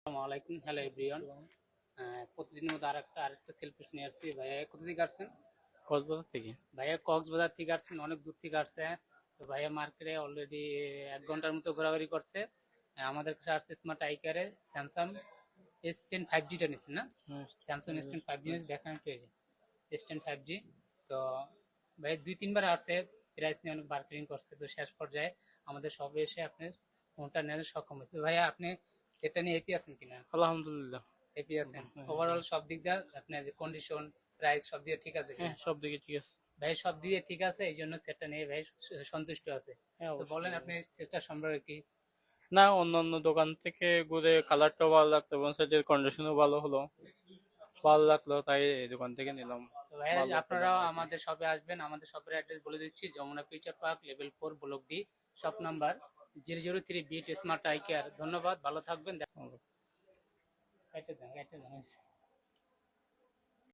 আসসালামু আলাইকুম, hello everyone. প্রতিদিনের মতো আরেকটা সেলফিশ নিয়ে আসছি। ভাইয়া কোথা থেকে আসছেন? কক্সবাজার থেকে। ভাইয়া কক্সবাজার থেকে আসছেন, অনেক দূর থেকে আসছে। তো ভাইয়া মার্কেটে অলরেডি 1 ঘন্টার মতো ঘোরাঘুরি করছে। আমাদের কাছে আসছে স্মার্ট আইকারে স্যামসাং S10 5Gটা নিচ্ছে না? হ্যাঁ, স্যামসাং S10 5G নিচ্ছে, দেখেন একটু S10 5G। তো ভাই 2-3 বার আসছে, প্রাইস নিয়ে অনেক বার্গেনিং করছে। তো শেষ পর্যায়ে আমাদের শপে এসে আপনি ফোনটা নিতে সক্ষম হয়েছে। ভাইয়া আপনি সেটা নিয়ে হ্যাপি আছেন কিনা? আলহামদুলিল্লাহ। হ্যাপি আছেন? হ্যাঁ, ওভারঅল সব দিক দিয়ে আপনার যে কন্ডিশন, প্রাইস সব দিকে ঠিক আছে হ্যাঁ, কিনা? সব দিকে ঠিক আছে। ভাই সব দিকে ঠিক আছে, এই জন্য সেটটা নিয়ে ভাই সন্তুষ্ট আছে। হ্যাঁ, তো অবশ্যই। বলেন আপনি সেটটা সম্পর্কে কি? না, অন্যান্য দোকান থেকে ঘুরে কালারটাও ভালো লাগতো এবং সেটার কন্ডিশনও ভালো হলো, ভালো লাগলো, তাই এই দোকান থেকে নিলাম। তো ভাইয়া ভালো একটা দাম আপনারাও রাখে। আমাদের শপে আসবেন। আমাদের শপের অ্যাড্রেস বলে দিচ্ছি, Jamuna future park, level 4, block D, shop number 003 beat smart eye care. ধন্যবাদ, ভালো থাকবেন। হুম। কেটে দেন, কেটে দেন।